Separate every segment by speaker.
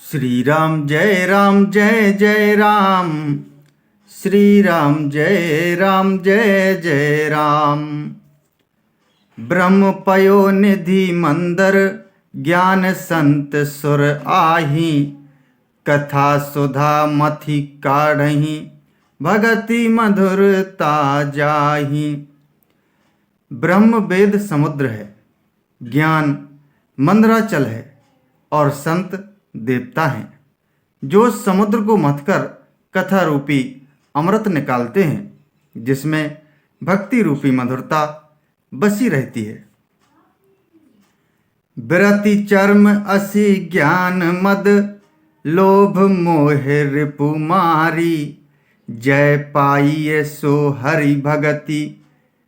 Speaker 1: श्री राम जय जय राम। श्री राम जय जय राम। ब्रह्म पयो निधि मंदर ज्ञान संत सुर आही। कथा सुधा मथि काढ़ही भगति मधुरता जाही। ब्रह्म वेद समुद्र है, ज्ञान मंदराचल है और संत देवता हैं, जो समुद्र को मथकर कथा रूपी अमृत निकालते हैं, जिसमें भक्ति रूपी मधुरता बसी रहती है। बिरति चर्म असी ज्ञान मद लोभ मोह रिपु मारी। जय पाइये सो हरि भगति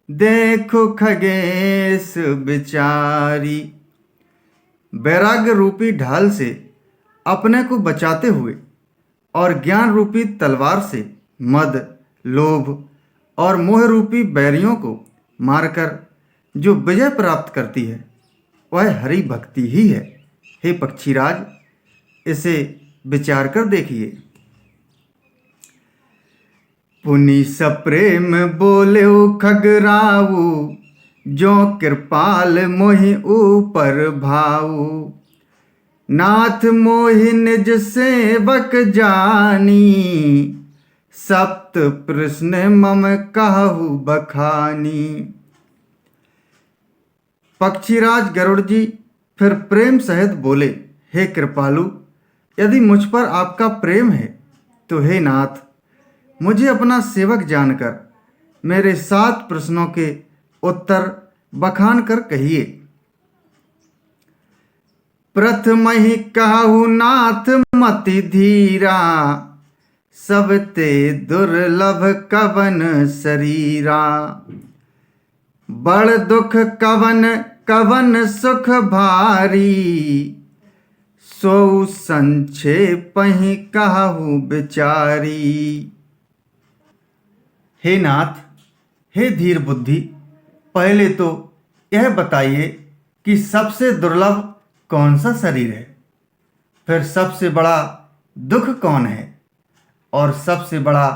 Speaker 1: देखो खगेश बिचारी। वैराग्य रूपी ढाल से अपने को बचाते हुए और ज्ञान रूपी तलवार से मद, लोभ और मोह रूपी बैरियों को मारकर जो विजय प्राप्त करती है, वह हरि भक्ति ही है। हे पक्षीराज, इसे विचार कर देखिए। पुनि सप्रेम बोल्यो खगराऊ, जो कृपाल मोहि ऊपर भाऊ। नाथ मोहि निज सेवक जानी, सप्त प्रश्न मम कहु बखानी। पक्षीराज गरुड़ जी फिर प्रेम सहित बोले, हे कृपालु, यदि मुझ पर आपका प्रेम है तो हे नाथ, मुझे अपना सेवक जानकर मेरे 7 प्रश्नों के उत्तर बखान कर कहिए। प्रथम ही कहु नाथ मति धीरा, सब ते दुर्लभ कवन शरीरा। बड़ दुख कवन कवन सुख भारी, सो संक्षेप ही कहु बिचारी। हे नाथ, हे धीर बुद्धि, पहले तो यह बताइए कि सबसे दुर्लभ कौन सा शरीर है, फिर सबसे बड़ा दुख कौन है और सबसे बड़ा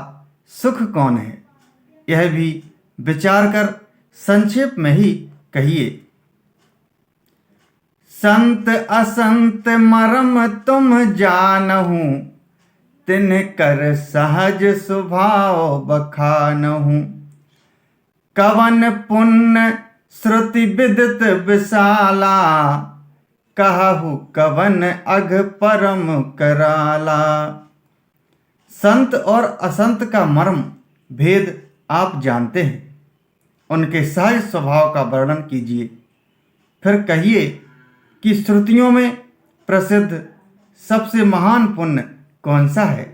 Speaker 1: सुख कौन है, यह भी विचार कर संक्षेप में ही कहिए। संत असंत मरम तुम जानहु, तिन कर सहज स्वभाव बखानहु। कवन पुण्य श्रुति विदित विशाला, कहु कवन अघ परम कराला। संत और असंत का मर्म भेद आप जानते हैं, उनके सहज स्वभाव का वर्णन कीजिए। फिर कहिए कि श्रुतियों में प्रसिद्ध सबसे महान पुण्य कौन सा है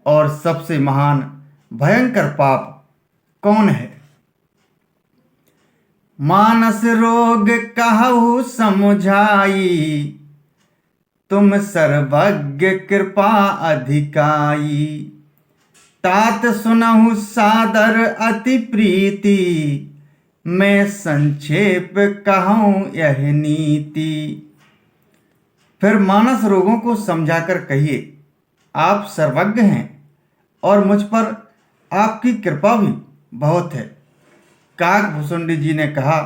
Speaker 1: और सबसे महान भयंकर पाप कौन है। मानस रोग कहु समुझाई, तुम सर्वज्ञ कृपा अधिकाई। तात सुनहु सादर अति प्रीति, मैं संक्षेप कहूँ यह नीति। फिर मानस रोगों को समझाकर कहिए, आप सर्वज्ञ हैं और मुझ पर आपकी कृपा भी बहुत है। काकभूषुंडी जी ने कहा,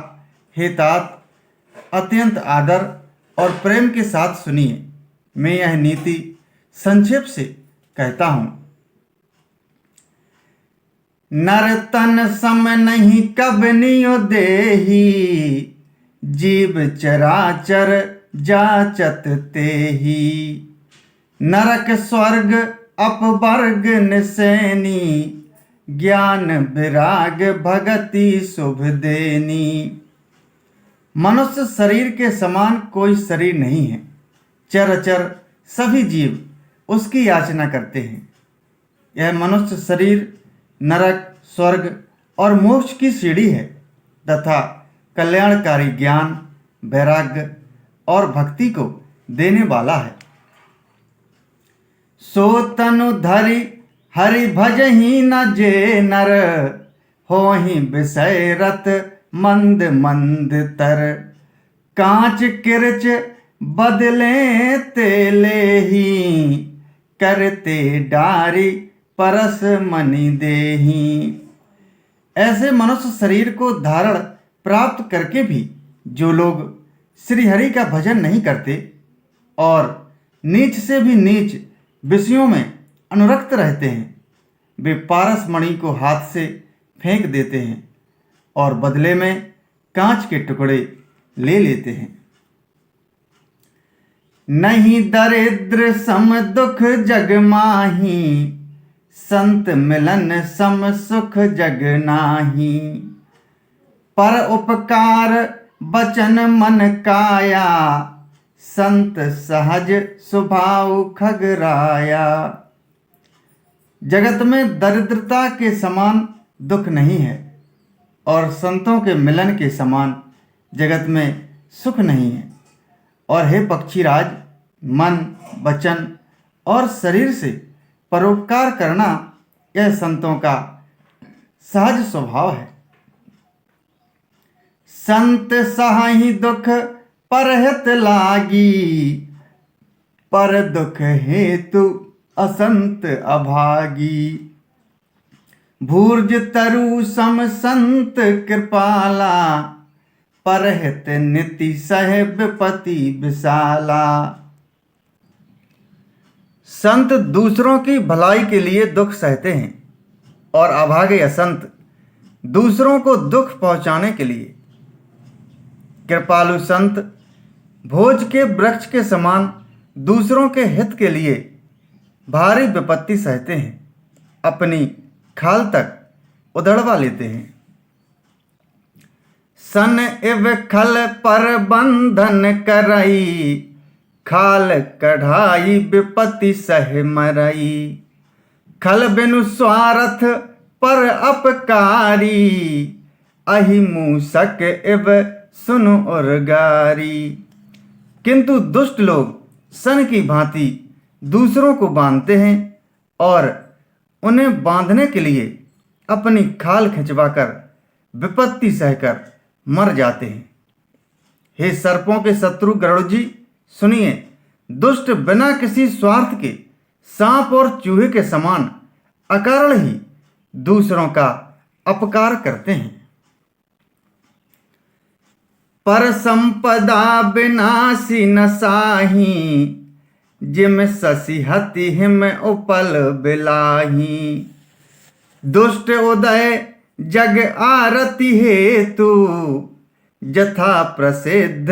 Speaker 1: हे तात, अत्यंत आदर और प्रेम के साथ सुनिए, मैं यह नीति संक्षेप से कहता हूं। नर तन सम नहीं कब नियो देही, जीव चराचर जाचत तेही। नरक स्वर्ग अपवर्ग निसैनी, ज्ञान विराग भगति शुभ देनी। मनुष्य शरीर के समान कोई शरीर नहीं है। चराचर सभी जीव उसकी याचना करते हैं। यह मनुष्य शरीर नरक, स्वर्ग और मोक्ष की सीढ़ी है तथा कल्याणकारी ज्ञान, वैराग्य और भक्ति को देने वाला है। सो तनु धरि हरि भजहि न जे नर, होहि विषय रत मंद मंद तर। कांच किरच बदले तेले ही करते डारी परस मनि देही। ऐसे मनुष्य शरीर को धारण प्राप्त करके भी जो लोग श्री हरि का भजन नहीं करते और नीच से भी नीच विषयों में अनुरक्त रहते हैं, वे पारस मणि को हाथ से फेंक देते हैं और बदले में कांच के टुकड़े ले लेते हैं। नहीं दरिद्र सम दुख जग माही, संत मिलन सम सुख जग नाही। पर उपकार बचन मन काया, संत सहज स्वभाव खगराया। जगत में दरिद्रता के समान दुख नहीं है और संतों के मिलन के समान जगत में सुख नहीं है। और हे पक्षीराज, मन, वचन और शरीर से परोपकार करना यह संतों का सहज स्वभाव है। संत सहाहि दुख परहित लागी, पर दुख हेतु असंत अभागी। भूर्ज तरु सम संत कृपाला, परहित नीति सह विपति विशाला। संत दूसरों की भलाई के लिए दुख सहते हैं और अभागे असंत दूसरों को दुख पहुंचाने के लिए। कृपालु संत भोज के वृक्ष के समान दूसरों के हित के लिए भारी विपत्ति सहते हैं, अपनी खाल तक उधड़वा लेते हैं। सन इव खल पर बंधन करई, खाल कढ़ाई विपत्ति सह मरई। खल बिनु स्वार्थ पर अपकारी, अहि मूसक इव सुनु उर्गारी। किंतु दुष्ट लोग सन की भांति दूसरों को बांधते हैं और उन्हें बांधने के लिए अपनी खाल खिंचवाकर विपत्ति सहकर मर जाते हैं। हे सर्पों के शत्रु गरुड़ जी, सुनिए, दुष्ट बिना किसी स्वार्थ के सांप और चूहे के समान अकारण ही दूसरों का अपकार करते हैं। पर संपदा विनाशी न साही, जिम ससी हति हिम उपल बिलाही। दुष्ट उदय जग आरती हेतु, जथा प्रसिद्ध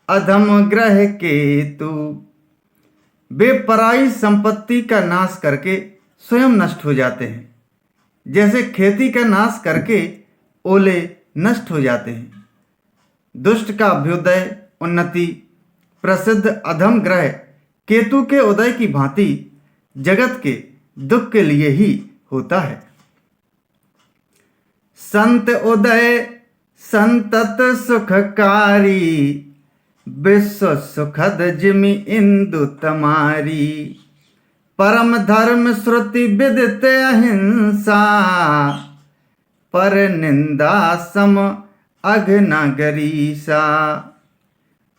Speaker 1: अधम ग्रह केतु। वे पराई संपत्ति का नाश करके स्वयं नष्ट हो जाते हैं, जैसे खेती का नाश करके ओले नष्ट हो जाते हैं। दुष्ट का अभ्युदय उन्नति प्रसिद्ध अधम ग्रह केतु के उदय की भांति जगत के दुख के लिए ही होता है। संत उदय संतत सुखकारी, विश्व सुखद जिमि इंदु तमारी। परम धर्म श्रुति विदित अहिंसा, पर निंदा सम अघ नागरीसा।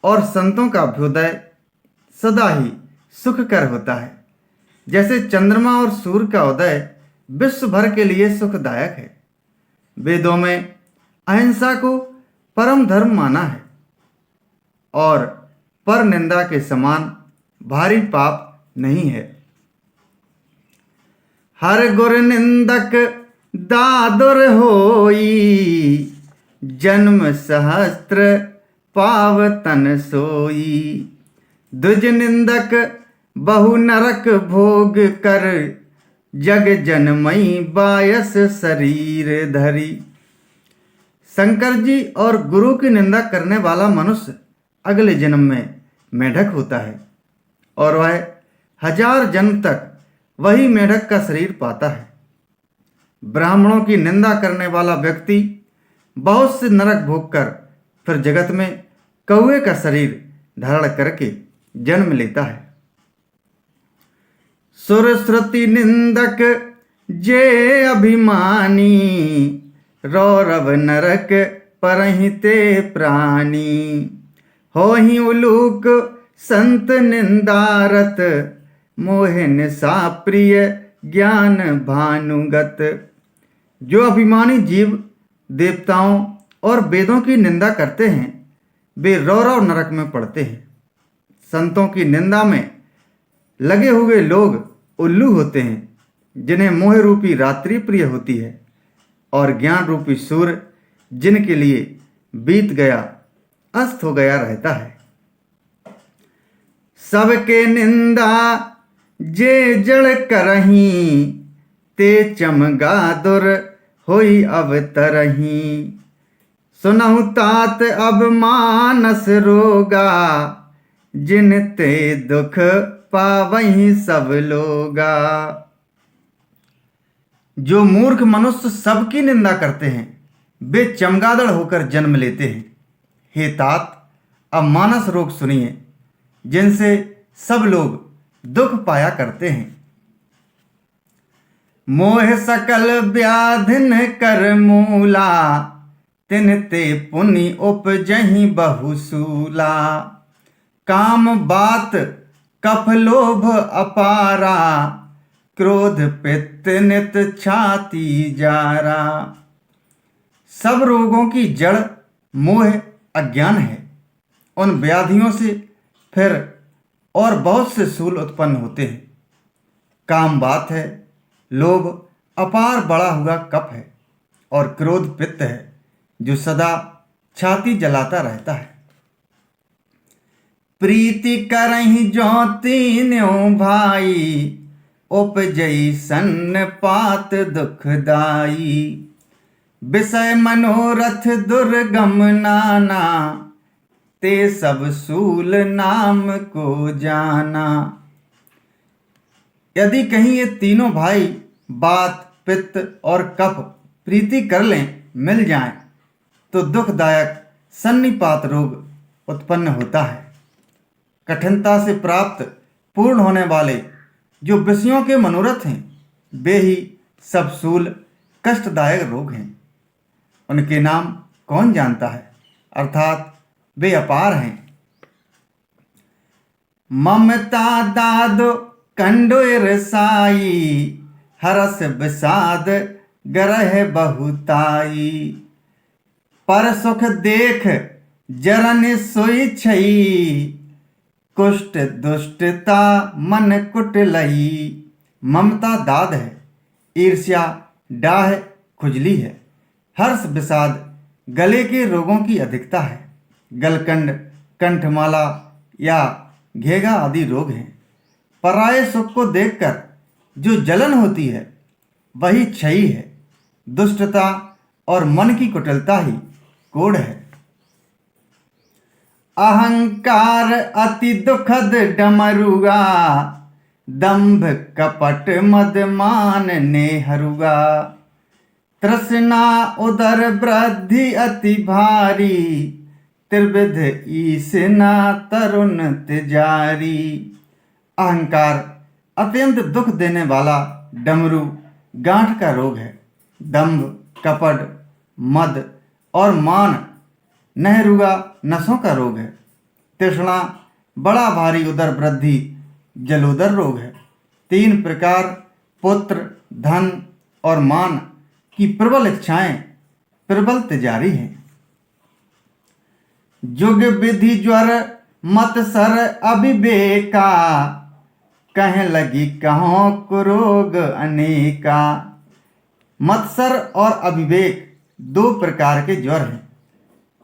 Speaker 1: और संतों का अभ्युदय सदा ही सुखकर होता है, जैसे चंद्रमा और सूर्य का उदय विश्व भर के लिए सुखदायक है। वेदों में अहिंसा को परम धर्म माना है और पर निंदा के समान भारी पाप नहीं है। हर गुर निंदक दादुर होई, जन्म सहस्त्र पाव तन सोई। द्विज निंदक बहु नरक भोग कर, जग जनमई बायस शरीर धरी। शंकर जी और गुरु की निंदा करने वाला मनुष्य अगले जन्म में मेढक होता है और वह 1000 जन्म तक वही मेढक का शरीर पाता है। ब्राह्मणों की निंदा करने वाला व्यक्ति बहुत से नरक भोग कर फिर जगत में कौवे का शरीर धारण करके जन्म लेता है। सुर श्रुति निंदक जे अभिमानी, रौरव नरक परहिते प्राणी। हो ही उलूक संत निंदारत, मोहिन सा प्रिय ज्ञान भानुगत। जो अभिमानी जीव देवताओं और वेदों की निंदा करते हैं वे रौरव नरक में पड़ते हैं। संतों की निंदा में लगे हुए लोग उल्लू होते हैं, जिन्हें मोह रूपी रात्रि प्रिय होती है, और ज्ञान रूपी सूर्य जिनके लिए बीत गया अस्त हो गया रहता है। सबके निंदा जे जड़ करही, ते चमगादुर होई अवतरही। सुनहु तात अब मानस रोगा, जिन ते दुख पावहीं सब लोगा। जो मूर्ख मनुष्य सबकी निंदा करते हैं वे चमगादड़ होकर जन्म लेते हैं। हे तात, अब मानस रोग सुनिए, जिनसे सब लोग दुख पाया करते हैं। मोह सकल व्याधिन कर मूला, तिन ते पुनि उपजहि बहुसूला। काम बात कफ लोभ अपारा, क्रोध पित्त नित छाती जारा। सब रोगों की जड़ मोह अज्ञान है। उन व्याधियों से फिर और बहुत से सूल उत्पन्न होते हैं। काम बात है, लोभ अपार बढ़ा हुआ कफ है, और क्रोध पित्त है जो सदा छाती जलाता रहता है। प्रीति करहि जो तीनों भाई, उपजई सन्न पात दुखदाई। विषय मनोरथ दुर्गम नाना, ते सब सूल नाम को जाना। यदि कहीं ये तीनों भाई बात पित्त और कफ प्रीति कर लें, मिल जाएं, तो दुखदायक सन्निपात रोग उत्पन्न होता है। कठिनता से प्राप्त पूर्ण होने वाले जो विषयों के मनोरथ हैं वे ही सब सूल कष्टदायक रोग हैं। उनके नाम कौन जानता है, अर्थात वे अपार हैं। ममता दादो कंडोर साई, हरस विषाद गरह बहुताई। पर सुख देख जरन सोई छई, कुष्ठ दुष्टता मन कुटलई। ममता दाद है, ईर्ष्या डाह खुजली है, हर्ष विषाद गले के रोगों की अधिकता है। गलकंड, कंठमाला या घेगा आदि रोग हैं। पराये सुख को देखकर जो जलन होती है वही क्षयी है। दुष्टता और मन की कुटिलता ही कोढ़ है। अहंकार अति दुखद डमरुआ, दंभ कपट मद मान नेहरुआ। तृष्णा उदर वृद्धि अति भारी, त्रिविध ईसना तरुण तिजारी। अहंकार अत्यंत दुख देने वाला डमरू गांठ का रोग है। दंभ, कपट, मद और मान नहरुआ नसों का रोग है। तृष्णा बड़ा भारी उदर वृद्धि जलोदर रोग है। तीन प्रकार पुत्र, धन और मान की प्रबल इच्छाएं प्रबल तिजारी हैं। जुग विधि ज्वर मत सर अविवेका, कह लगी कहों कुरोग अनेका। मत्सर और अविवेक दो प्रकार के ज्वर हैं।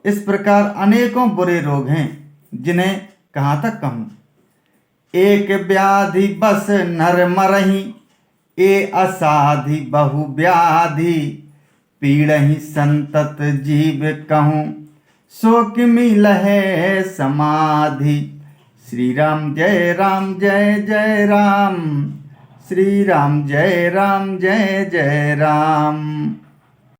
Speaker 1: इस प्रकार अनेकों बुरे रोग हैं जिन्हें कहाँ तक कहूँ। एक व्याधि बस नर मरही, ए असाधि बहु व्याधि। पीड़हि संतत जीव कहूँ, सो किमि लहै समाधि। श्री राम जय राम जय जय राम, श्री राम जय जय राम।